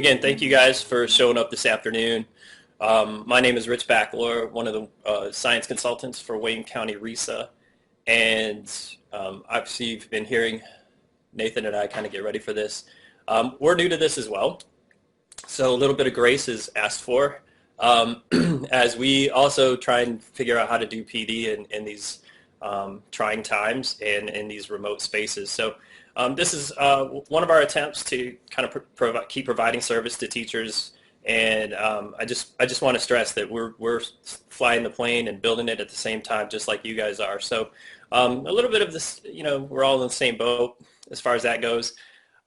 Again, thank you guys for showing up this afternoon. My name is Rich Backler, one of the science consultants for Wayne County RESA. And obviously you've been hearing Nathan and I kind of get ready for this. We're new to this as well, so a little bit of grace is asked for as we also try and figure out how to do PD in these trying times and in these remote spaces. So this is one of our attempts to kind of keep providing service to teachers, and I just want to stress that we're flying the plane and building it at the same time, just like you guys are. So a little bit of this, we're all in the same boat as far as that goes.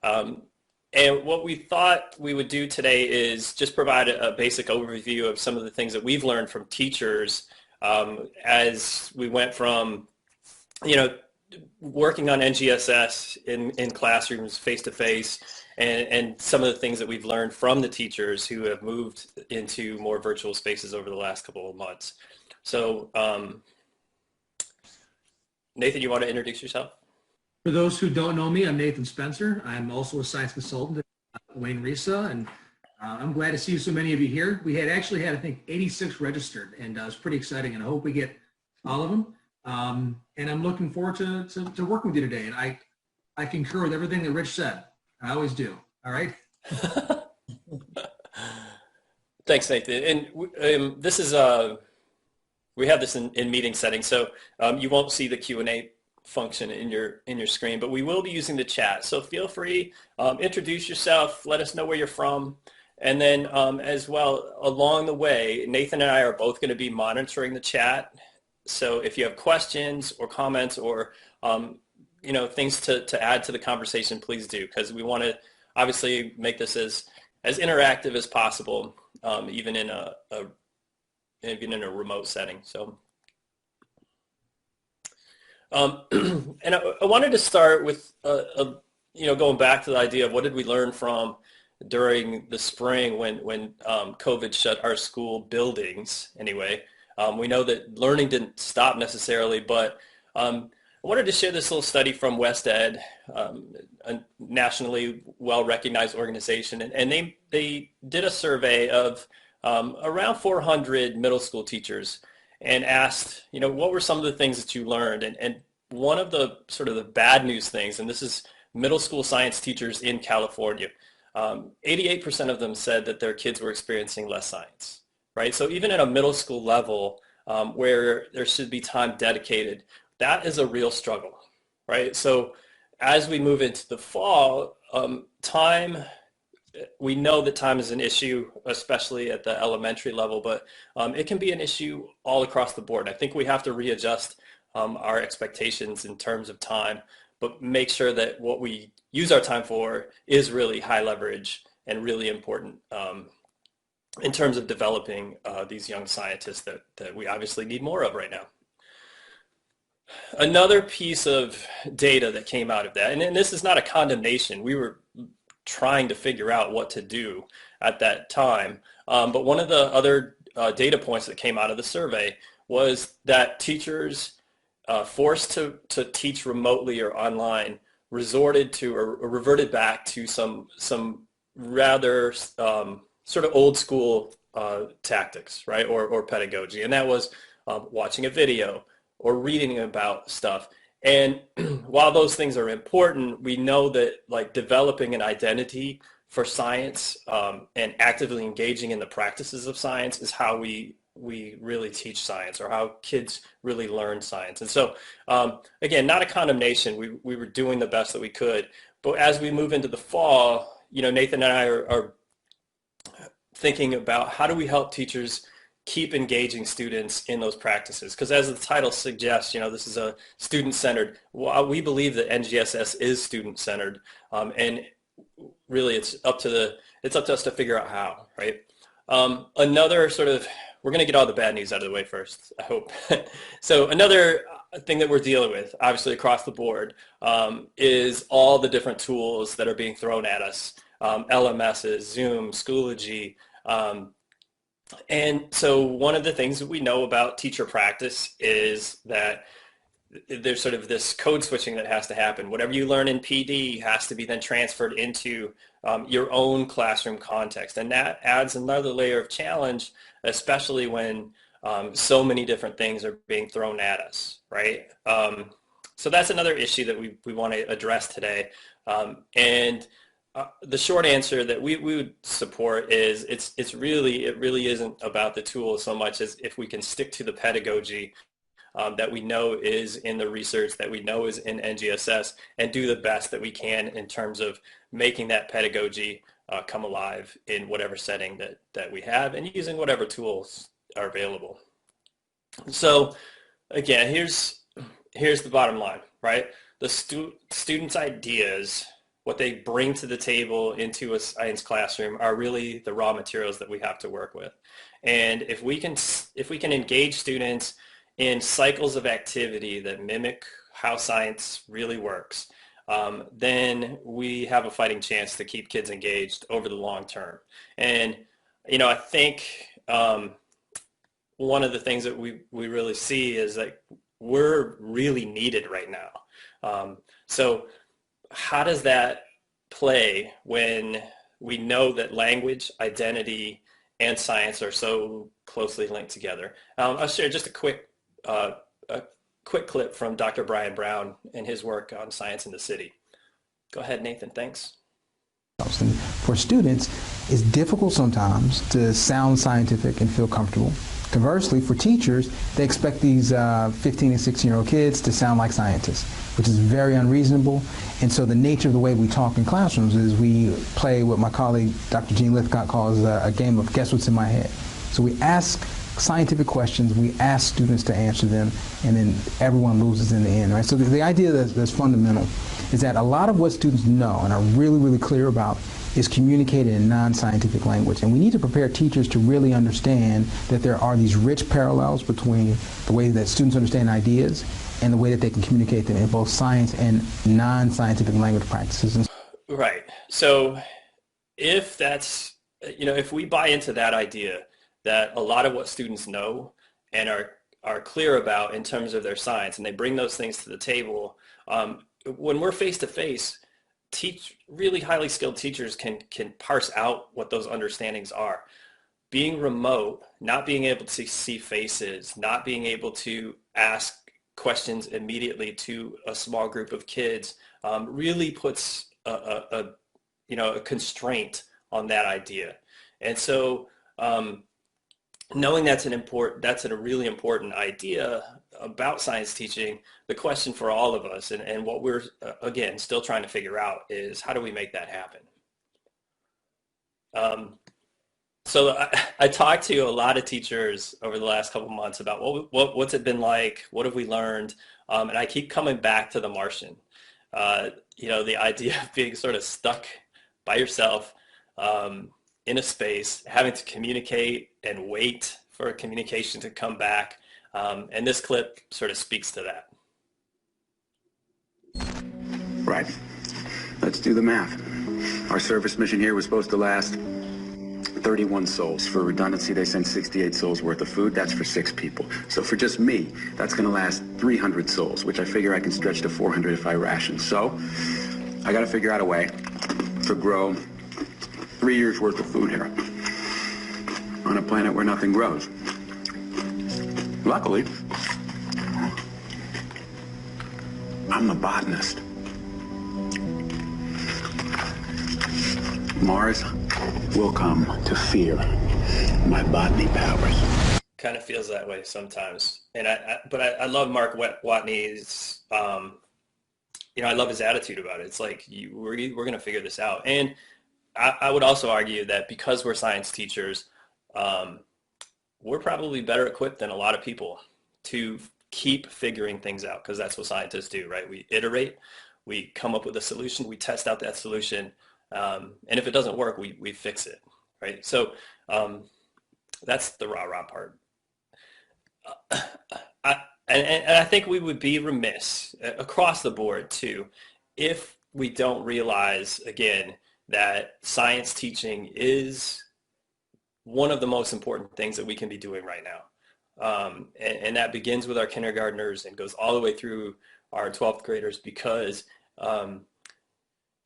And what we thought we would do today is just provide a basic overview of some of the things that we've learned from teachers as we went from, working on NGSS in classrooms face-to-face, and some of the things that we've learned from the teachers who have moved into more virtual spaces over the last couple of months. So Nathan, you want to introduce yourself? For those who don't know me, I'm Nathan Spencer. I'm also a science consultant at Wayne RESA, and I'm glad to see so many of you here. We actually had, I think, 86 registered, and it's pretty exciting, and I hope we get all of them. And I'm looking forward to working with you today, and I concur with everything that Rich said. I always do. All right? Thanks, Nathan. And this is, we have this in meeting settings, so you won't see the Q&A function in your screen, but we will be using the chat. So feel free, introduce yourself, let us know where you're from, and then as well, along the way, Nathan and I are both going to be monitoring the chat. So if you have questions or comments or things to add to the conversation, please do, because we want to obviously make this as interactive as possible, even in a remote setting. So. And I wanted to start with, going back to the idea of what did we learn from during the spring when COVID shut our school buildings anyway. We know that learning didn't stop necessarily, but I wanted to share this little study from WestEd, a nationally well-recognized organization, and they did a survey of around 400 middle school teachers and asked, what were some of the things that you learned? And one of the sort of the bad news things, and this is middle school science teachers in California, 88% of them said that their kids were experiencing less science, right? So even at a middle school level where there should be time dedicated, that is a real struggle, right? So as we move into the fall, we know that time is an issue, especially at the elementary level, but it can be an issue all across the board. I think we have to readjust our expectations in terms of time, but make sure that what we use our time for is really high leverage and really important in terms of developing these young scientists that we obviously need more of right now. Another piece of data that came out of that, and this is not a condemnation, we were trying to figure out what to do at that time. But one of the other data points that came out of the survey was that teachers forced to teach remotely or online resorted to or reverted back to some rather sort of old school tactics, right, or pedagogy. And that was watching a video or reading about stuff. And while those things are important, we know that like developing an identity for science and actively engaging in the practices of science is how we really teach science, or how kids really learn science. And so again, not a condemnation, we were doing the best that we could. But as we move into the fall, Nathan and I are thinking about how do we help teachers keep engaging students in those practices, because as the title suggests, this is a student-centered. Well, we believe that NGSS is student-centered, and really it's up to us to figure out how, right? Another sort of, we're going to get all the bad news out of the way first, I hope. So another thing that we're dealing with, obviously across the board, is all the different tools that are being thrown at us, LMSs, Zoom, Schoology. And so one of the things that we know about teacher practice is that there's sort of this code switching that has to happen. Whatever you learn in PD has to be then transferred into your own classroom context. And that adds another layer of challenge, especially when so many different things are being thrown at us, right? So that's another issue that we want to address today. The short answer that we would support is it really isn't about the tool so much as if we can stick to the pedagogy that we know is in the research, that we know is in NGSS, and do the best that we can in terms of making that pedagogy come alive in whatever setting that we have, and using whatever tools are available. So again, here's the bottom line, right? The students' ideas, what they bring to the table into a science classroom, are really the raw materials that we have to work with. And if we can engage students in cycles of activity that mimic how science really works, then we have a fighting chance to keep kids engaged over the long term. And, I think one of the things that we really see is that we're really needed right now. So how does that play when we know that language, identity, and science are so closely linked together? I'll share just a quick clip from Dr. Brian Brown and his work on science in the city. Go ahead, Nathan. Thanks. And for students, it's difficult sometimes to sound scientific and feel comfortable. Conversely, for teachers, they expect these 15 and 16-year-old kids to sound like scientists, which is very unreasonable. And so the nature of the way we talk in classrooms is we play what my colleague Dr. Jean Lithcott calls a game of guess what's in my head. So we ask scientific questions, we ask students to answer them, and then everyone loses in the end, right? So the idea that's fundamental is that a lot of what students know and are really, really clear about is communicated in non-scientific language. And we need to prepare teachers to really understand that there are these rich parallels between the way that students understand ideas and the way that they can communicate them in both science and non-scientific language practices. Right. So if that's, if we buy into that idea that a lot of what students know and are clear about in terms of their science, and they bring those things to the table, when we're face to face, really highly skilled teachers can parse out what those understandings are. Being remote, not being able to see faces, not being able to ask questions immediately to a small group of kids, really puts a constraint on that idea. And so knowing that's a really important idea about science teaching, the question for all of us and what we're, again, still trying to figure out is how do we make that happen? So I talked to a lot of teachers over the last couple of months about what's it been like, what have we learned, and I keep coming back to the Martian. The idea of being sort of stuck by yourself in a space, having to communicate and wait for communication to come back. And this clip sort of speaks to that. Right. Let's do the math. Our service mission here was supposed to last 31 souls. For redundancy, they sent 68 souls worth of food. That's for 6 people. So for just me, that's going to last 300 souls, which I figure I can stretch to 400 if I ration. So I got to figure out a way to grow 3 years worth of food here on a planet where nothing grows. Luckily, I'm a botanist. Mars will come to fear my botany powers. Kind of feels that way sometimes. And I love Mark Watney's, I love his attitude about it. It's like, we're going to figure this out. And I would also argue that because we're science teachers, we're probably better equipped than a lot of people to keep figuring things out, because that's what scientists do, right? We iterate, we come up with a solution, we test out that solution, and if it doesn't work, we fix it, right? So that's the rah-rah part. And I think we would be remiss across the board too if we don't realize, again, that science teaching is one of the most important things that we can be doing right now. And that begins with our kindergartners and goes all the way through our 12th graders because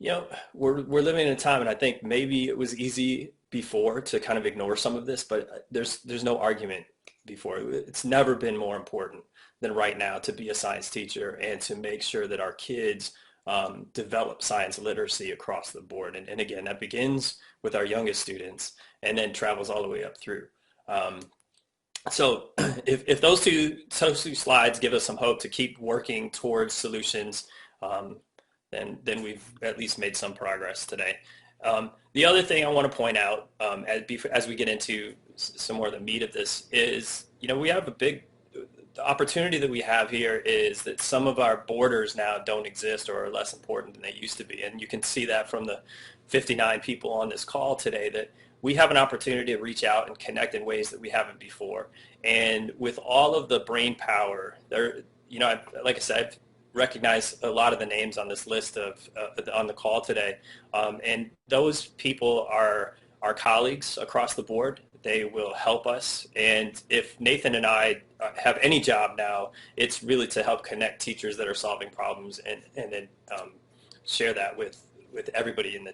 we're living in a time, and I think maybe it was easy before to kind of ignore some of this, but there's no argument before. It's never been more important than right now to be a science teacher and to make sure that our kids develop science literacy across the board. And again, that begins with our youngest students and then travels all the way up through. So if those two slides give us some hope to keep working towards solutions, then we've at least made some progress today. The other thing I want to point out as we get into some more of the meat of this is, we have the opportunity that we have here is that some of our borders now don't exist or are less important than they used to be. And you can see that from the 59 people on this call today, that we have an opportunity to reach out and connect in ways that we haven't before. And with all of the brain power, like I said, I've recognized a lot of the names on this list on the call today. And those people are our colleagues across the board. They will help us. And if Nathan and I have any job now, it's really to help connect teachers that are solving problems and then share that with everybody in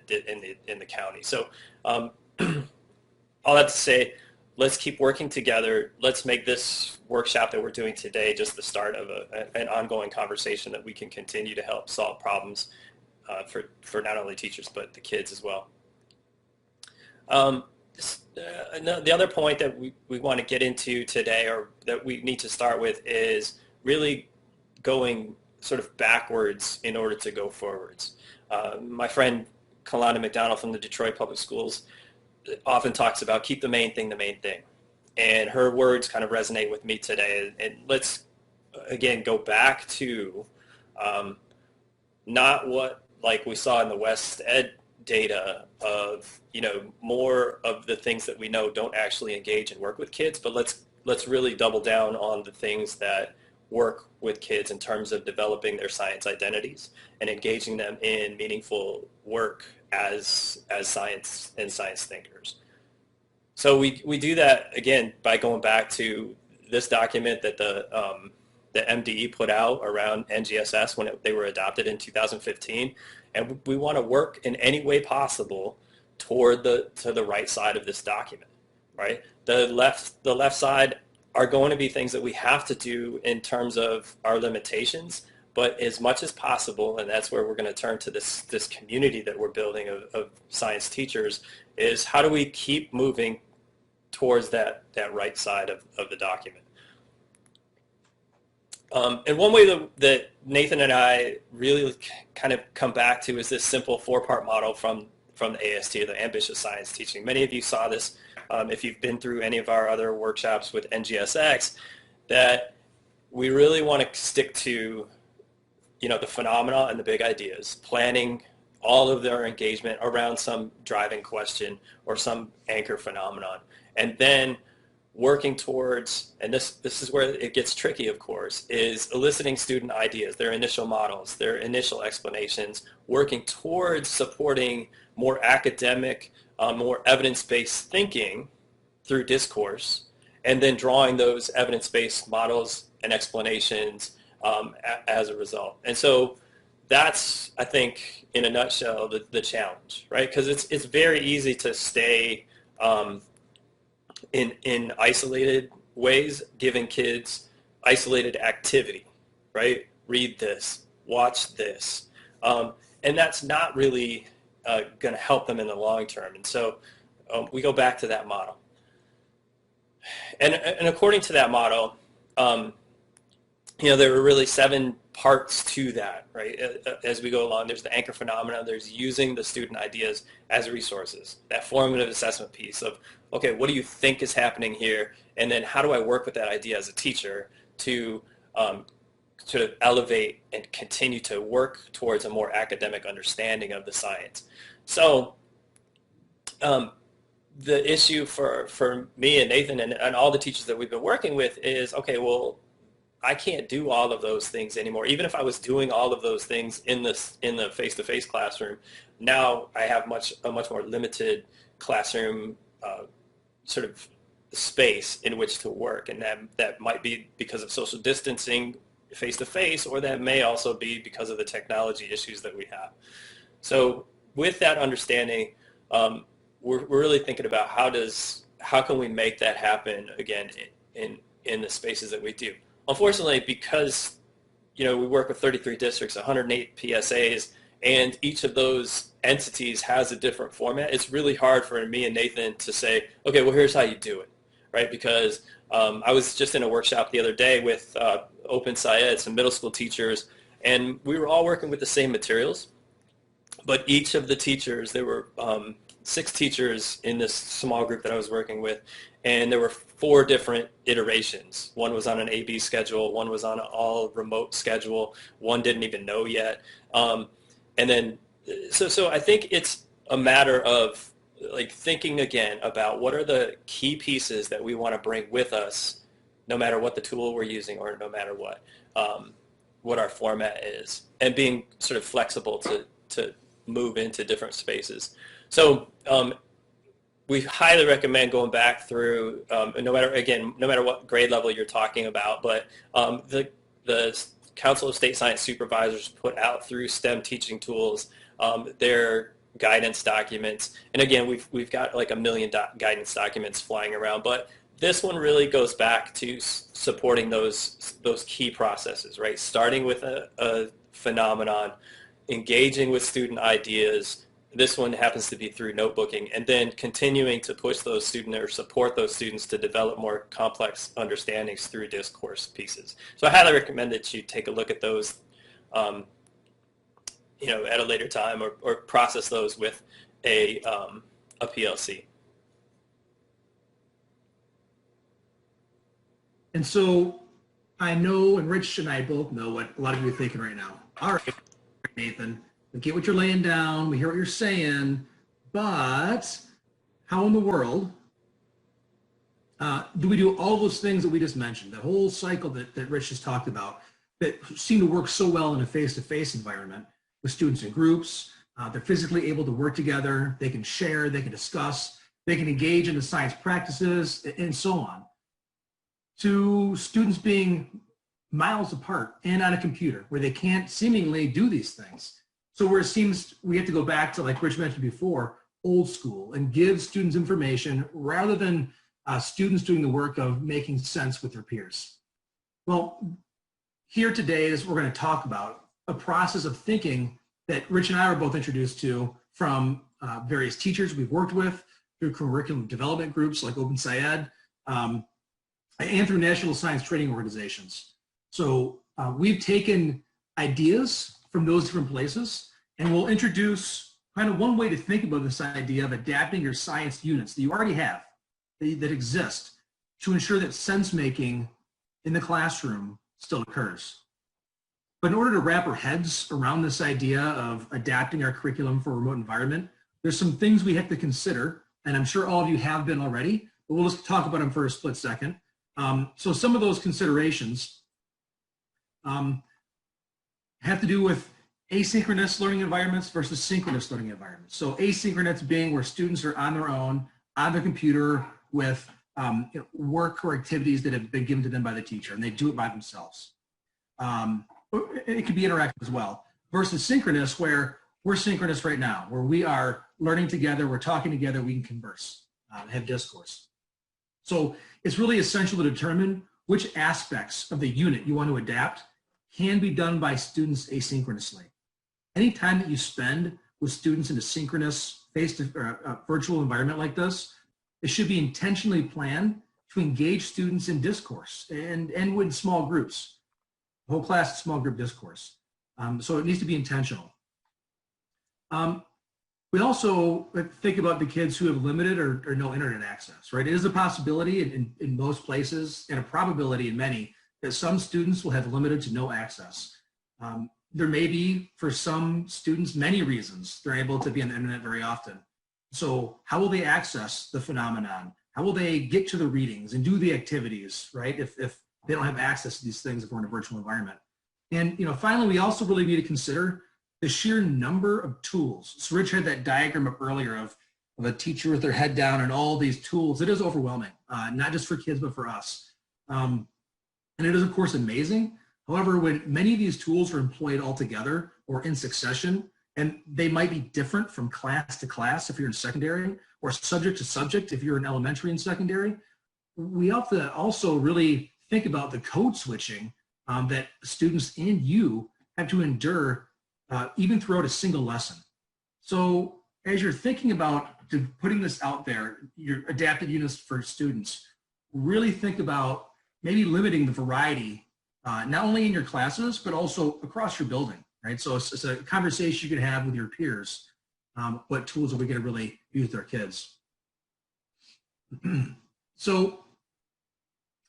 the county. So all that to say, let's keep working together. Let's make this workshop that we're doing today just the start of an ongoing conversation that we can continue to help solve problems for not only teachers but the kids as well. The other point that we want to get into today, or that we need to start with, is really going sort of backwards in order to go forwards. My friend Kalana McDonald from the Detroit Public Schools often talks about keep the main thing the main thing. And her words kind of resonate with me today. And let's, again, go back to not what, like we saw in the West Ed data of, more of the things that we know don't actually engage and work with kids, but let's really double down on the things that work with kids in terms of developing their science identities and engaging them in meaningful work as science and science thinkers. So we do that, again, by going back to this document that the MDE put out around NGSS when they were adopted in 2015. And we want to work in any way possible toward to the right side of this document, right? The left side are going to be things that we have to do in terms of our limitations, but as much as possible, and that's where we're going to turn to this community that we're building of science teachers, is how do we keep moving towards that right side of the document. And one way that Nathan and I really kind of come back to is this simple 4-part model from the AST, the Ambitious Science Teaching. Many of you saw this if you've been through any of our other workshops with NGSX, that we really want to stick to, the phenomena and the big ideas, planning all of their engagement around some driving question or some anchor phenomenon, and then working towards, and this is where it gets tricky, of course, is eliciting student ideas, their initial models, their initial explanations, working towards supporting more academic, more evidence-based thinking through discourse, and then drawing those evidence-based models and explanations as a result. And so that's, I think, in a nutshell, the challenge, right? Because it's very easy to stay in isolated ways, giving kids isolated activity, right? Read this, watch this. And that's not really going to help them in the long term. And so we go back to that model. And according to that model, there were really 7 parts to that, right? As we go along, there's the anchor phenomena, there's using the student ideas as resources, that formative assessment piece of, okay, what do you think is happening here? And then how do I work with that idea as a teacher to sort of elevate and continue to work towards a more academic understanding of the science? So the issue for me and Nathan and all the teachers that we've been working with is, okay, well, I can't do all of those things anymore. Even if I was doing all of those things in the face-to-face classroom, now I have a much more limited classroom sort of space in which to work, and that might be because of social distancing face to face, or that may also be because of the technology issues that we have. So with that understanding, we're really thinking about how can we make that happen again in the spaces that we do. Unfortunately, because we work with 33 districts, 108 PSAs, and each of those entities has a different format, it's really hard for me and Nathan to say, okay, well, here's how you do it, right? Because I was just in a workshop the other day with Open Syed, some middle school teachers, and we were all working with the same materials, but each of the teachers, there were 6 teachers in this small group that I was working with, and there were 4 different iterations. One was on an A/B schedule, one was on an all remote schedule, one didn't even know yet. And then, so I think it's a matter of like thinking again about what are the key pieces that we want to bring with us, no matter what the tool we're using or no matter what our format is, and being sort of flexible to move into different spaces. So we highly recommend going back through, no matter what grade level you're talking about, but the Council of State Science Supervisors put out through STEM teaching tools their guidance documents. And again, we've got like 1 million guidance documents flying around, but this one really goes back to supporting those key processes, right? Starting with a phenomenon, engaging with student ideas. This one happens to be through notebooking, and then continuing to push those students or support those students to develop more complex understandings through discourse pieces. So I highly recommend that you take a look at those, at a later time, or process those with a PLC. And so I know, and Rich and I both know what a lot of you are thinking right now. All right, Nathan, we get what you're laying down, we hear what you're saying, but how in the world do we do all those things that we just mentioned, the whole cycle that Rich just talked about, that seem to work so well in a face-to-face environment with students in groups? They're physically able to work together, they can share, they can discuss, they can engage in the science practices, and so on. To students being miles apart and on a computer where they can't seemingly do these things. So where it seems we have to go back to, like Rich mentioned before, old school, and give students information rather than students doing the work of making sense with their peers. Well, here today is what we're going to talk about, a process of thinking that Rich and I were both introduced to from various teachers we've worked with, through curriculum development groups like Open Syed, and through national science training organizations. So we've taken ideas from those different places, and we'll introduce kind of one way to think about this idea of adapting your science units that you already have, that exist, to ensure that sense making in the classroom still occurs. But in order to wrap our heads around this idea of adapting our curriculum for a remote environment, there's some things we have to consider, and I'm sure all of you have been already, but we'll just talk about them for a split second. So some of those considerations have to do with asynchronous learning environments versus synchronous learning environments. So asynchronous being where students are on their own, on their computer with work or activities that have been given to them by the teacher, and they do it by themselves. It could be interactive as well. Versus synchronous, where we're synchronous right now, where we are learning together, we're talking together, we can converse, have discourse. So it's really essential to determine which aspects of the unit you want to adapt can be done by students asynchronously. Any time that you spend with students in a synchronous virtual environment like this, it should be intentionally planned to engage students in discourse and with small groups, whole class small group discourse. So it needs to be intentional. We also think about the kids who have limited or no internet access, right? It is a possibility in most places, and a probability in many, that some students will have limited to no access. There may be, for some students, many reasons they're able to be on the internet very often. So how will they access the phenomenon? How will they get to the readings and do the activities, right? If they don't have access to these things if we're in a virtual environment. And finally, we also really need to consider the sheer number of tools. So Rich had that diagram up earlier of of a teacher with their head down and all these tools, it is overwhelming, not just for kids, but for us. And it is, of course, amazing. However, when many of these tools are employed all together or in succession, and they might be different from class to class if you're in secondary, or subject to subject if you're in elementary and secondary, we have to also really think about the code switching that students and you have to endure even throughout a single lesson. So as you're thinking about putting this out there, your adaptive units for students, really think about maybe limiting the variety, not only in your classes, but also across your building, right? So it's a conversation you can have with your peers. What tools are we going to really use with our kids? So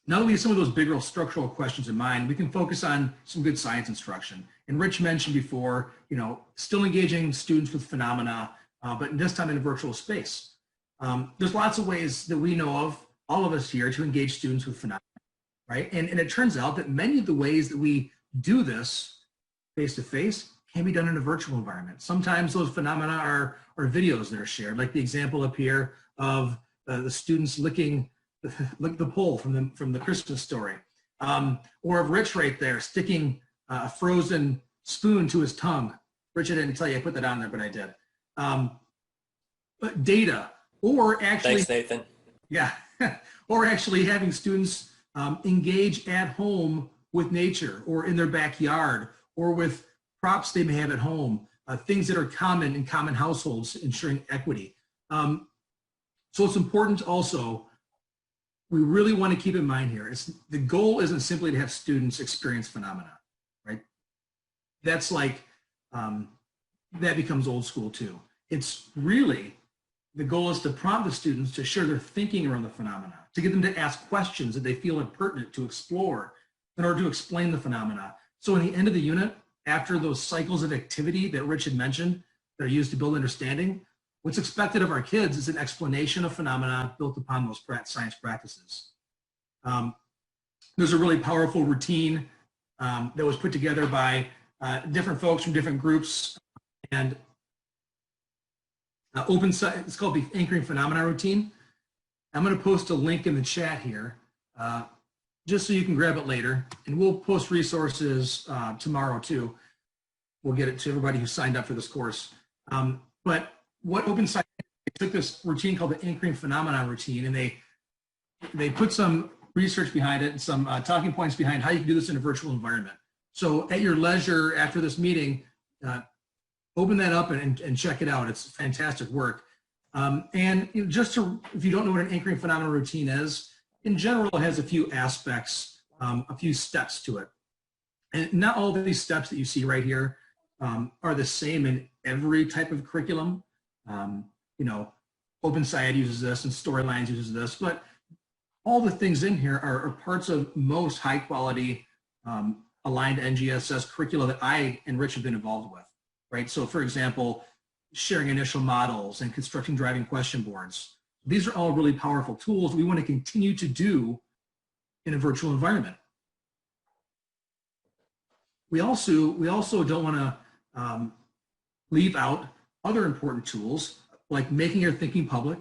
now that we have some of those bigger structural questions in mind, we can focus on some good science instruction. And Rich mentioned before, still engaging students with phenomena, but this time in a virtual space. There's lots of ways that we know of, all of us here, to engage students with phenomena, right? And it turns out that many of the ways that we do this face-to-face can be done in a virtual environment. Sometimes those phenomena are videos that are shared, like the example up here of the students licking the pole from the Christmas Story, or of Rich right there sticking a frozen spoon to his tongue. Rich, I didn't tell you I put that on there, but I did. But data, or actually, thanks, Nathan. Yeah, or actually having students engage at home with nature, or in their backyard, or with props they may have at home, things that are common in common households, ensuring equity. So it's important also, we really want to keep in mind here, the goal isn't simply to have students experience phenomena, right? That's like, that becomes old school too. It's really, the goal is to prompt the students to share their thinking around the phenomena, to get them to ask questions that they feel are pertinent to explore in order to explain the phenomena. So in the end of the unit, after those cycles of activity that Rich had mentioned that are used to build understanding, what's expected of our kids is an explanation of phenomena built upon those science practices. There's a really powerful routine that was put together by different folks from different groups, and it's called the Anchoring Phenomena Routine. I'm going to post a link in the chat here, just so you can grab it later, and we'll post resources tomorrow too. We'll get it to everybody who signed up for this course. But what OpenScience took this routine called the Anchoring Phenomena Routine, and they put some research behind it and some talking points behind how you can do this in a virtual environment. So at your leisure after this meeting, open that up and check it out. It's fantastic work. And if you don't know what an Anchoring Phenomena Routine is, in general, it has a few aspects, a few steps to it. And not all of these steps that you see right here are the same in every type of curriculum. OpenScience uses this and Storylines uses this, but all the things in here are parts of most high quality aligned NGSS curricula that I and Rich have been involved with, right? So for example, sharing initial models and constructing driving question boards. These are all really powerful tools we want to continue to do in a virtual environment. We also don't want to leave out other important tools like making your thinking public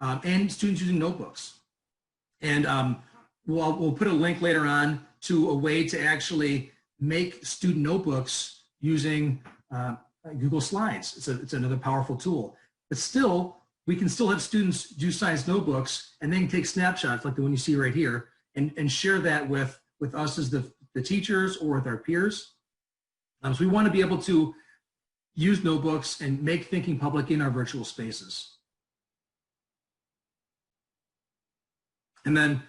and students using notebooks. And we'll put a link later on to a way to actually make student notebooks using Google Slides. It's another powerful tool. But still, we can still have students do science notebooks and then take snapshots like the one you see right here and share that with us as the teachers or with our peers. So we want to be able to use notebooks and make thinking public in our virtual spaces. And then,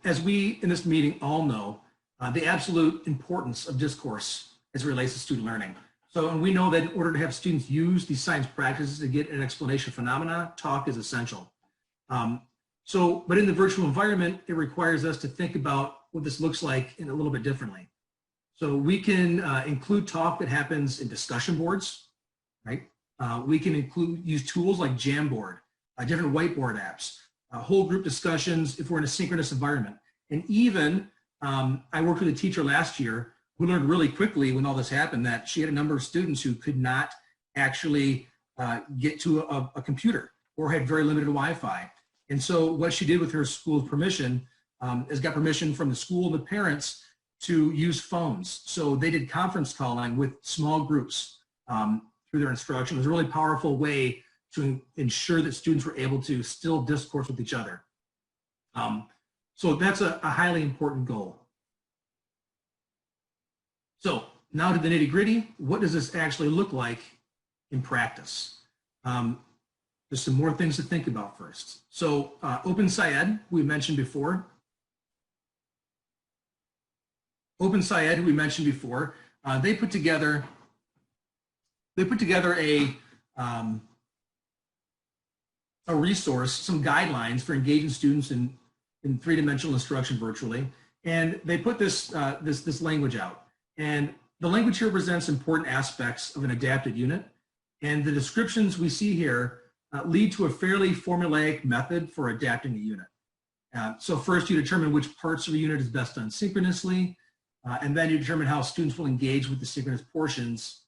as we in this meeting all know, the absolute importance of discourse as it relates to student learning. So, and we know that in order to have students use these science practices to get an explanation of phenomena, talk is essential. But in the virtual environment, it requires us to think about what this looks like in a little bit differently. So we can include talk that happens in discussion boards, right? We can use tools like Jamboard, different whiteboard apps, whole group discussions if we're in a synchronous environment. And even, I worked with a teacher last year who learned really quickly when all this happened that she had a number of students who could not actually get to a computer or had very limited Wi-Fi. And so what she did with her school's permission is got permission from the school and the parents to use phones. So they did conference calling with small groups through their instruction. It was a really powerful way to ensure that students were able to still discourse with each other. So that's a highly important goal. So now to the nitty gritty, what does this actually look like in practice? There's some more things to think about first. So OpenSciEd, we mentioned before. OpenSciEd, we mentioned before, they put together a resource, some guidelines for engaging students in three-dimensional instruction virtually, and they put this language out. And the language here presents important aspects of an adapted unit, and the descriptions we see here lead to a fairly formulaic method for adapting a unit. So first, you determine which parts of a unit is best done synchronously, and then you determine how students will engage with the synchronous portions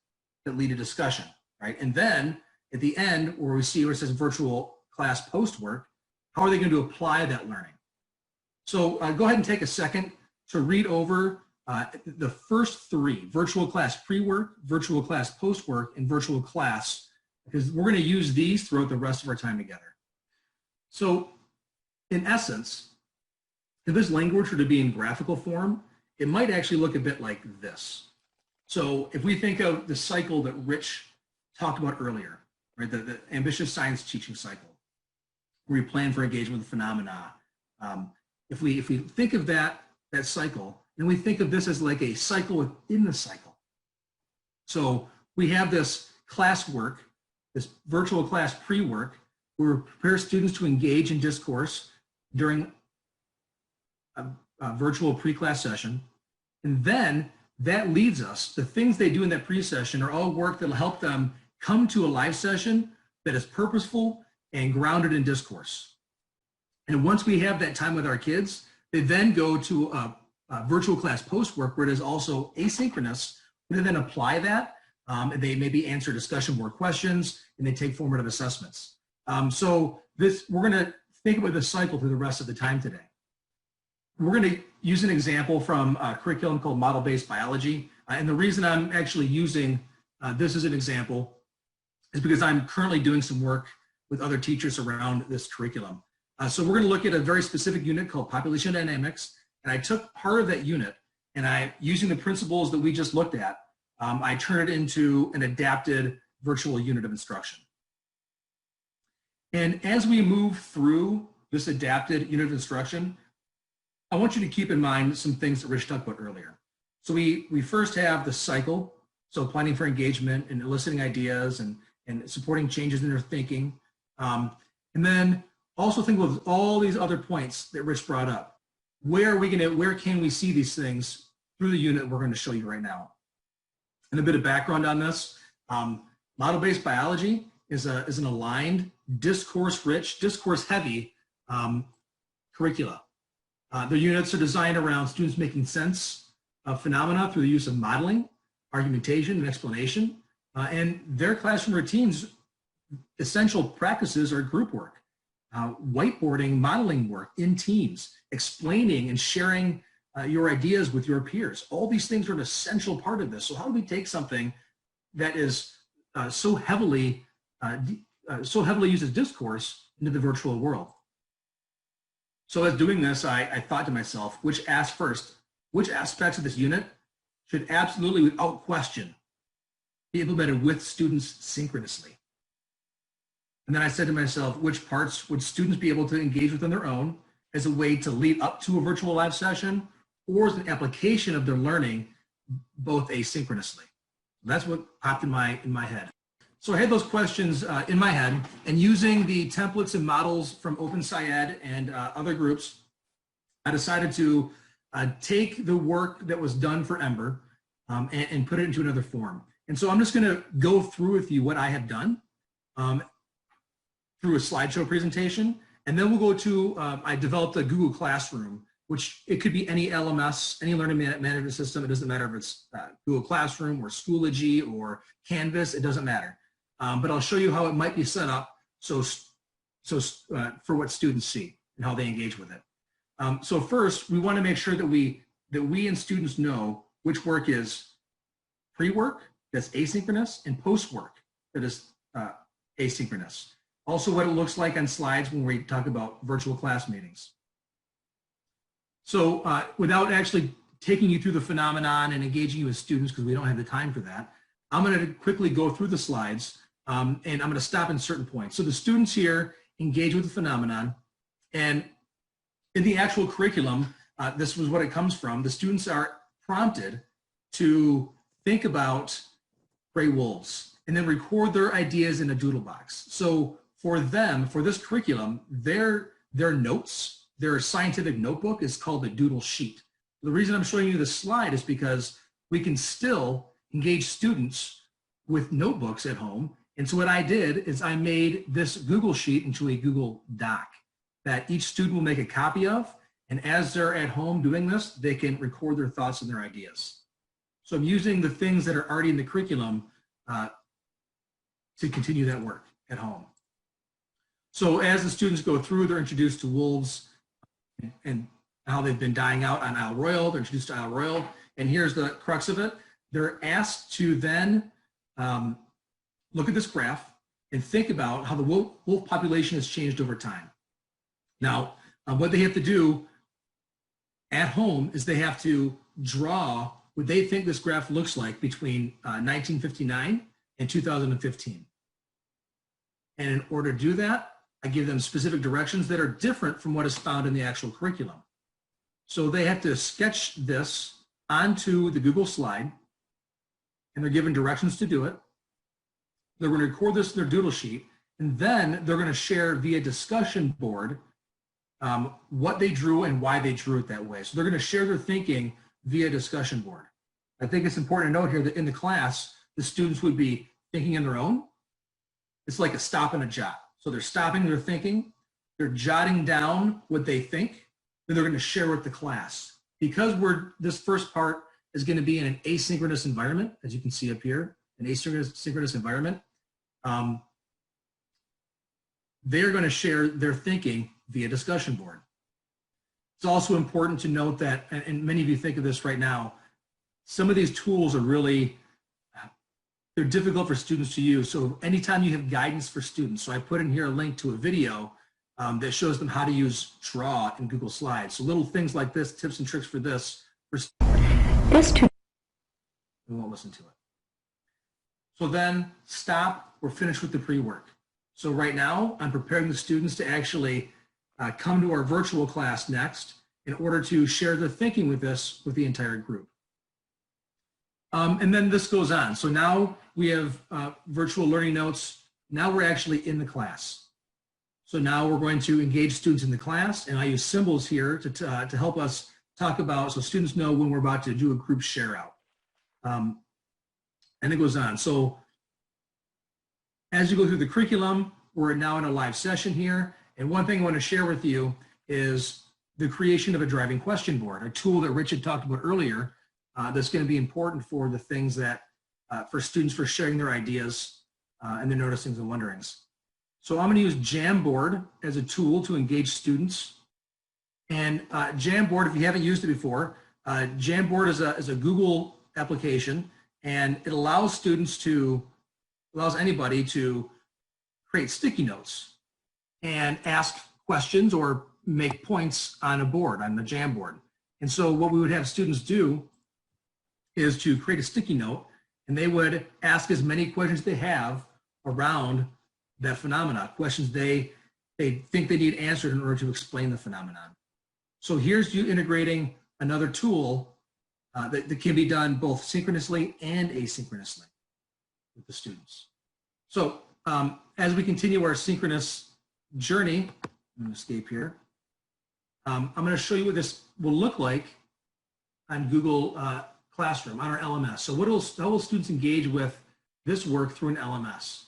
that lead to discussion, right? And then at the end, where we see where it says virtual class post-work, how are they going to apply that learning? So go ahead and take a second to read over the first three: virtual class pre-work, virtual class post-work, and virtual class, because we're going to use these throughout the rest of our time together. So in essence, if this language were to be in graphical form, it might actually look a bit like this. So if we think of the cycle that Rich talked about earlier, right, the ambitious science teaching cycle, where we plan for engagement with phenomena. If we think of that cycle, and we think of this as like a cycle within the cycle. So we have this class work, this virtual class pre-work, where we prepare students to engage in discourse during a virtual pre-class session. And then that leads us, the things they do in that pre-session are all work that'll help them come to a live session that is purposeful and grounded in discourse. And once we have that time with our kids, they then go to a virtual class post-work where it is also asynchronous. They then apply that. They maybe answer discussion board questions, and they take formative assessments. So we're going to think about this cycle through the rest of the time today. We're going to use an example from a curriculum called Model-Based Biology. And the reason I'm actually using this as an example is because I'm currently doing some work with other teachers around this curriculum. So we're going to look at a very specific unit called Population Dynamics. And I took part of that unit, and using the principles that we just looked at, I turned it into an adapted virtual unit of instruction. And as we move through this adapted unit of instruction, I want you to keep in mind some things that Rich talked about earlier. So we first have the cycle, so planning for engagement and eliciting ideas and supporting changes in their thinking. And then also think of all these other points that Rich brought up. Where can we see these things through the unit we're going to show you right now? And a bit of background on this. Model-based biology is an aligned, discourse-rich, discourse-heavy curricula. The units are designed around students making sense of phenomena through the use of modeling, argumentation, and explanation. And their classroom routines, essential practices are group work, whiteboarding, modeling work in teams, explaining and sharing your ideas with your peers. All these things are an essential part of this. So how do we take something that is so heavily used as discourse into the virtual world? So as doing this, I thought to myself, which aspects of this unit should absolutely, without question, be implemented with students synchronously? And then I said to myself, which parts would students be able to engage with on their own as a way to lead up to a virtual live session, or as an application of their learning, both asynchronously? That's what popped in my head. So I had those questions in my head, and using the templates and models from OpenSciEd and other groups, I decided to take the work that was done for Ember and put it into another form. And so I'm just going to go through with you what I have done through a slideshow presentation, and then we'll go to, I developed a Google Classroom, which it could be any LMS, any learning management system. It doesn't matter if it's Google Classroom or Schoology or Canvas, it doesn't matter. But I'll show you how it might be set up so for what students see and how they engage with it. So first, we want to make sure that we and students know which work is pre-work, that's asynchronous, and post-work, that is asynchronous. Also, what it looks like on slides when we talk about virtual class meetings. So without actually taking you through the phenomenon and engaging you as students, because we don't have the time for that, I'm going to quickly go through the slides, and I'm going to stop in certain points. So the students here engage with the phenomenon, and in the actual curriculum, this was what it comes from. The students are prompted to think about gray wolves and then record their ideas in a doodle box. So for them, for this curriculum, their notes, their scientific notebook is called a doodle sheet. The reason I'm showing you this slide is because we can still engage students with notebooks at home. And so what I did is I made this Google Sheet into a Google Doc that each student will make a copy of. And as they're at home doing this, they can record their thoughts and their ideas. So I'm using the things that are already in the curriculum to continue that work at home. So as the students go through, they're introduced to wolves and how they've been dying out on Isle Royale. They're introduced to Isle Royale. And here's the crux of it. They're asked to then look at this graph and think about how the wolf population has changed over time. Now, what they have to do at home is they have to draw what they think this graph looks like between 1959 and 2015. And in order to do that, I give them specific directions that are different from what is found in the actual curriculum. So they have to sketch this onto the Google slide, and they're given directions to do it. They're going to record this in their doodle sheet, and then they're going to share via discussion board what they drew and why they drew it that way. So they're going to share their thinking via discussion board. I think it's important to note here that in the class, the students would be thinking on their own. It's like a stop and a jot. So they're stopping their thinking, they're jotting down what they think, then they're going to share with the class. Because this first part is going to be in an asynchronous environment, as you can see up here, an asynchronous environment, they're going to share their thinking via discussion board. It's also important to note that, and many of you think of this right now, some of these tools are really, they're difficult for students to use. So anytime you have guidance for students, so I put in here a link to a video that shows them how to use Draw in Google Slides. So little things like this, tips and tricks for this. We won't listen to it. So then stop, we're finished with the pre-work. So right now I'm preparing the students to actually come to our virtual class next in order to share their thinking with the entire group. And then this goes on. So now we have virtual learning notes. Now we're actually in the class. So now we're going to engage students in the class, and I use symbols here to help us talk about, so students know when we're about to do a group share out. And it goes on. So as you go through the curriculum, we're now in a live session here. And one thing I want to share with you is the creation of a driving question board, a tool that Rich had talked about earlier. That's going to be important for the things that, for students for sharing their ideas and their noticings and wonderings. So I'm going to use Jamboard as a tool to engage students. And Jamboard, if you haven't used it before, Jamboard is a Google application, and it allows anybody to create sticky notes and ask questions or make points on a board, on the Jamboard. And so what we would have students do is to create a sticky note, and they would ask as many questions they have around that phenomena, questions they think they need answered in order to explain the phenomenon. So here's you integrating another tool that can be done both synchronously and asynchronously with the students. So as we continue our synchronous journey, I'm going to escape here. I'm going to show you what this will look like on Google Classroom, on our LMS. So how will students engage with this work through an LMS?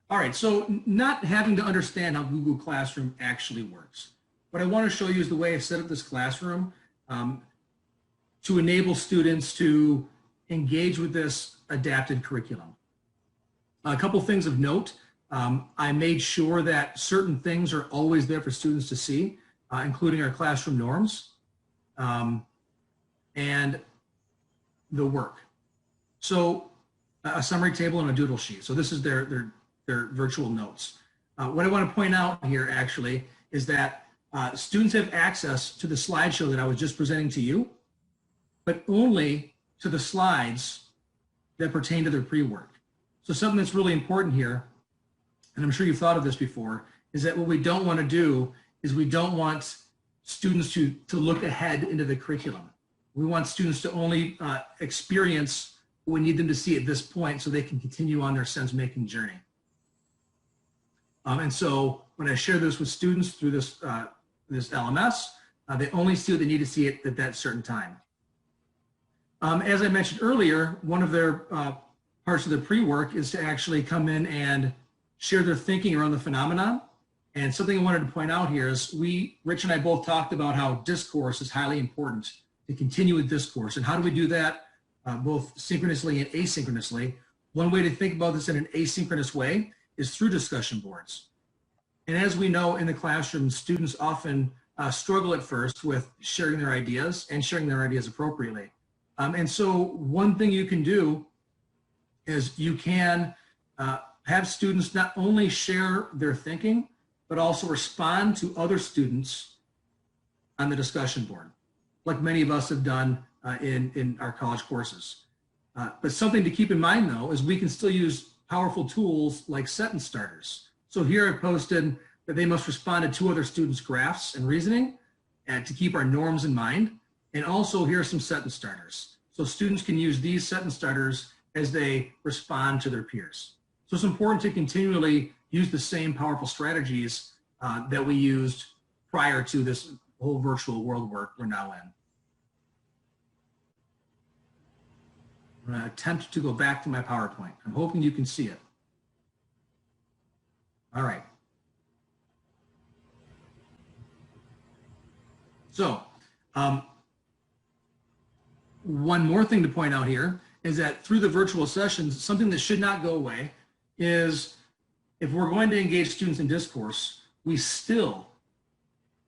All right, so not having to understand how Google Classroom actually works. What I want to show you is the way I set up this classroom to enable students to engage with this adapted curriculum. A couple things of note. I made sure that certain things are always there for students to see, including our classroom norms and the work. So a summary table and a doodle sheet. So this is their virtual notes. What I want to point out here actually is that students have access to the slideshow that I was just presenting to you, but only to the slides that pertain to their pre-work. So something that's really important here, and I'm sure you've thought of this before, is that what we don't want to do is we don't want students to look ahead into the curriculum. We want students to only experience what we need them to see at this point so they can continue on their sense-making journey. And so when I share this with students through this, this LMS, they only see what they need to see at that certain time. As I mentioned earlier, one of their parts of the pre-work is to actually come in and share their thinking around the phenomenon. And something I wanted to point out here is Rich and I both talked about how discourse is highly important to continue with discourse. And how do we do that both synchronously and asynchronously? One way to think about this in an asynchronous way is through discussion boards. And as we know in the classroom, students often struggle at first with sharing their ideas and sharing their ideas appropriately. And so one thing you can do is you can have students not only share their thinking, but also respond to other students on the discussion board, like many of us have done in our college courses. But something to keep in mind, though, is we can still use powerful tools like sentence starters. So here I posted that they must respond to 2 other students' graphs and reasoning to keep our norms in mind. And also here are some sentence starters. So students can use these sentence starters as they respond to their peers. So it's important to continually use the same powerful strategies that we used prior to this whole virtual world we're now in. I'm going to attempt to go back to my PowerPoint. I'm hoping you can see it. All right. So one more thing to point out here is that through the virtual sessions, something that should not go away is if we're going to engage students in discourse, we still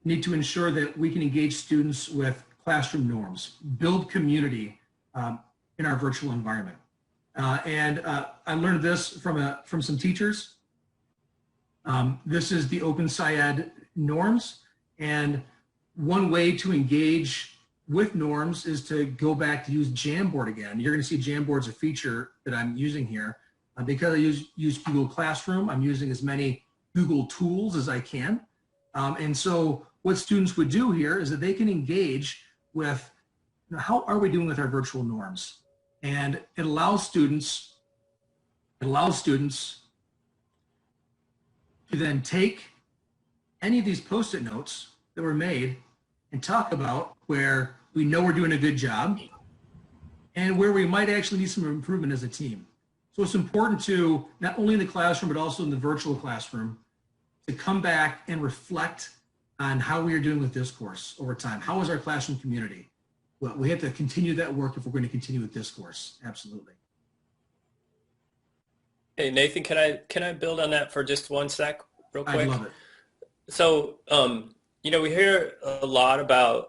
need to ensure that we can engage students with classroom norms, build community in our virtual environment. I learned this from some teachers. This is the Open SciEd norms, and one way to engage with norms is to go back to use Jamboard again. You're going to see Jamboard as a feature that I'm using here. Because I use Google Classroom, I'm using as many Google tools as I can. And so what students would do here is that they can engage with, how are we doing with our virtual norms? And it allows students to then take any of these Post-it notes that were made and talk about where we know we're doing a good job and where we might actually need some improvement as a team. So it's important to, not only in the classroom, but also in the virtual classroom, to come back and reflect on how we are doing with discourse over time. How is our classroom community? Well, we have to continue that work if we're going to continue with discourse. Absolutely. Hey, Nathan, can I build on that for just one sec real quick? I love it. So, you know, we hear a lot about,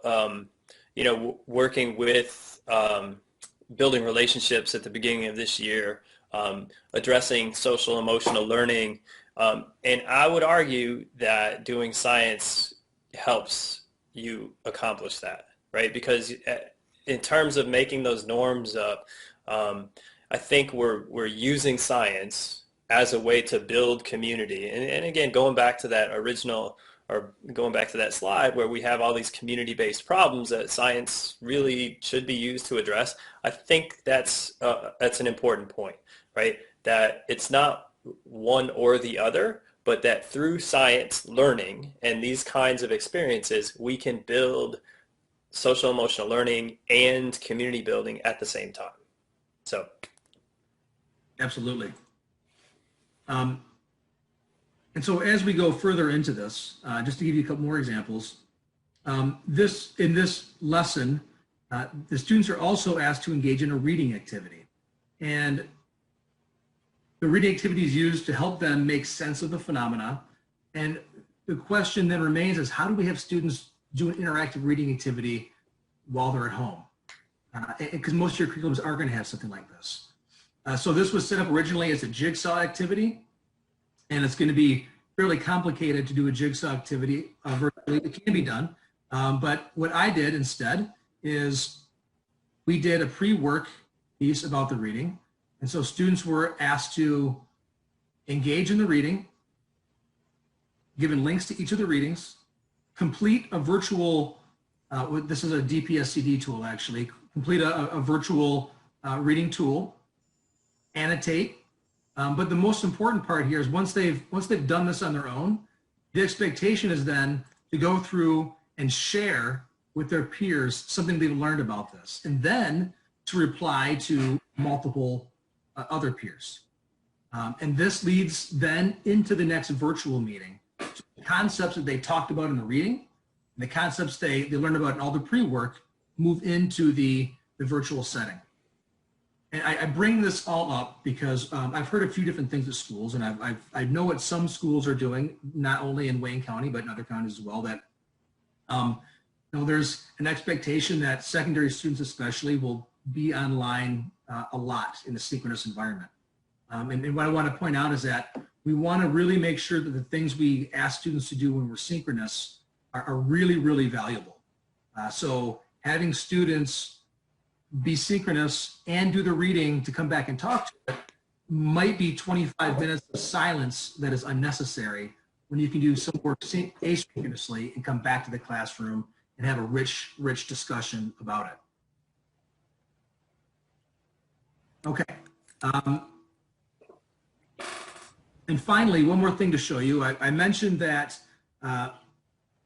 you know, working with building relationships at the beginning of this year, addressing social emotional learning. And I would argue that doing science helps you accomplish that, right? Because in terms of making those norms up, I think we're using science as a way to build community. And again, going back to that original, or going back to that slide where we have all these community-based problems that science really should be used to address, I think that's an important point, right? That it's not one or the other, but that through science learning and these kinds of experiences, we can build social emotional learning and community building at the same time. So. Absolutely. And so as we go further into this, just to give you a couple more examples, in this lesson, the students are also asked to engage in a reading activity. And the reading activity is used to help them make sense of the phenomena. And the question then remains is how do we have students do an interactive reading activity while they're at home? Because most of your curriculums are going to have something like this. So this was set up originally as a jigsaw activity, and it's going to be fairly complicated to do a jigsaw activity virtually. It can be done, but what I did instead is we did a pre-work piece about the reading, and so students were asked to engage in the reading, given links to each of the readings, complete a virtual, this is a DPSCD tool actually, complete a virtual reading tool, annotate, but the most important part here is once they've done this on their own, the expectation is then to go through and share with their peers something they've learned about this, and then to reply to multiple other peers. And this leads then into the next virtual meeting. So the concepts that they talked about in the reading, and the concepts they learned about in all the pre-work move into the virtual setting. And I bring this all up because I've heard a few different things at schools, and I know what some schools are doing, not only in Wayne County, but in other counties as well, that there's an expectation that secondary students especially will be online a lot in the synchronous environment. And what I want to point out is that we want to really make sure that the things we ask students to do when we're synchronous are really, really valuable. So having students be synchronous and do the reading to come back and talk to it might be 25 minutes of silence that is unnecessary when you can do some work asynchronously and come back to the classroom and have a rich discussion about it. Okay. And finally, one more thing to show you. I mentioned that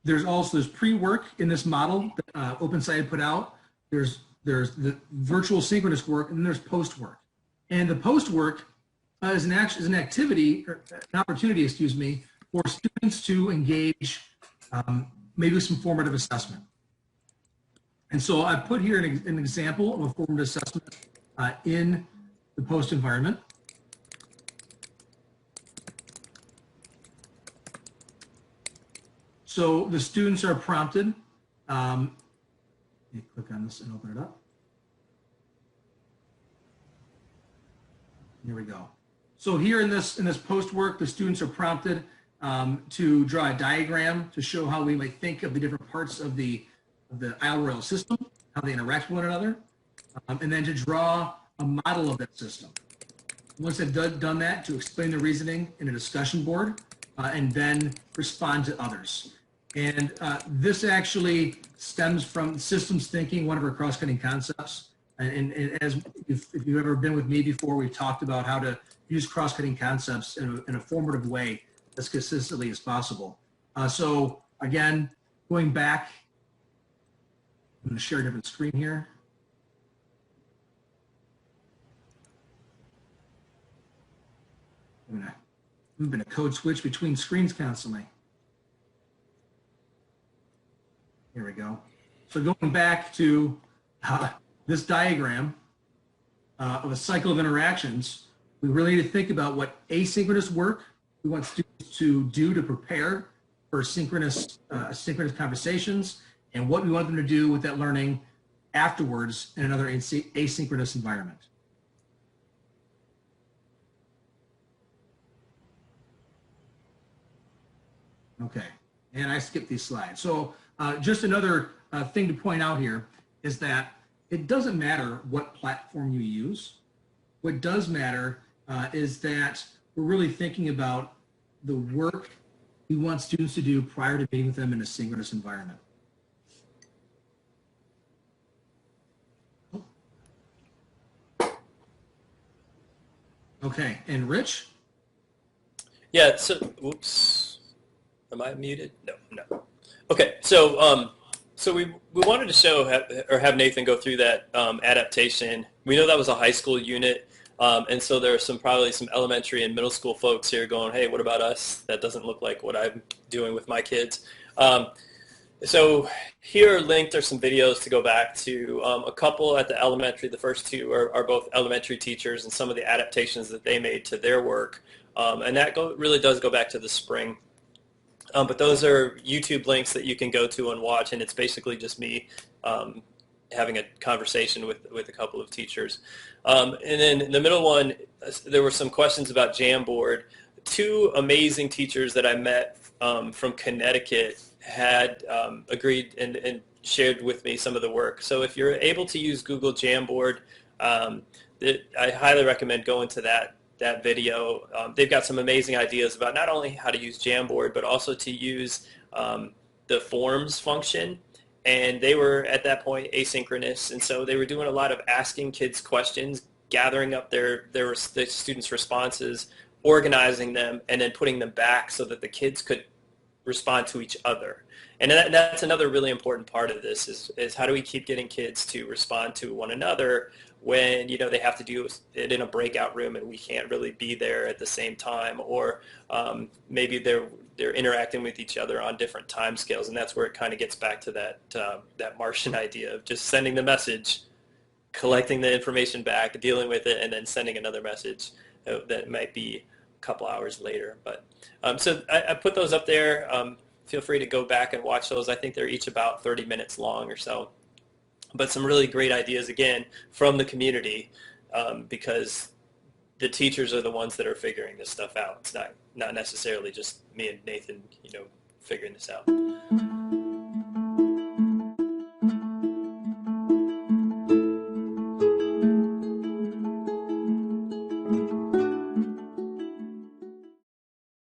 there's pre-work in this model that OpenSite put out. There's the virtual synchronous work, and then there's post-work. And the post-work is an activity, or an opportunity, excuse me, for students to engage maybe with some formative assessment. And so I put here an example of a formative assessment in the post environment. So the students are prompted. Let me click on this and open it up. Here we go. So here in this post work, the students are prompted to draw a diagram to show how we might think of the different parts of the Isle Royale system, how they interact with one another, and then to draw a model of that system. Once they've done that, to explain the reasoning in a discussion board, and then respond to others. And this actually stems from systems thinking, one of our cross-cutting concepts. And as if you've ever been with me before, we've talked about how to use cross-cutting concepts in a formative way as consistently as possible. So again, going back, I'm going to share a different screen here. I'm going to code switch between screens constantly. Here we go. So going back to this diagram of a cycle of interactions, we really need to think about what asynchronous work we want students to do to prepare for synchronous conversations, and what we want them to do with that learning afterwards in another asynchronous environment. Okay, and I skipped these slides. So just another thing to point out here is that it doesn't matter what platform you use. What does matter is that we're really thinking about the work we want students to do prior to meeting with them in a synchronous environment. Okay, and Rich? Yeah, so, whoops, am I muted? No. Okay, so so we wanted to show, or have Nathan go through that adaptation. We know that was a high school unit, and so there are probably some elementary and middle school folks here going, hey, what about us? That doesn't look like what I'm doing with my kids. So here linked are some videos to go back to. A couple at the elementary. The first two are both elementary teachers and some of the adaptations that they made to their work. And that really does go back to the spring. But those are YouTube links that you can go to and watch, and it's basically just me having a conversation with a couple of teachers. And then in the middle one, there were some questions about Jamboard. Two amazing teachers that I met from Connecticut had agreed and shared with me some of the work. So if you're able to use Google Jamboard, I highly recommend going to that video. They've got some amazing ideas about not only how to use Jamboard, but also to use the forms function. And they were at that point asynchronous, and so they were doing a lot of asking kids questions, gathering up the students' responses, organizing them, and then putting them back so that the kids could respond to each other. And that's another really important part of this is how do we keep getting kids to respond to one another when they have to do it in a breakout room and we can't really be there at the same time, or maybe they're interacting with each other on different time scales, and that's where it kind of gets back to that Martian idea of just sending the message, collecting the information back, dealing with it, and then sending another message that might be a couple hours later. But so I put those up there. Feel free to go back and watch those. I think they're each about 30 minutes long or so. But some really great ideas, again, from the community, because the teachers are the ones that are figuring this stuff out. It's not necessarily just me and Nathan, figuring this out.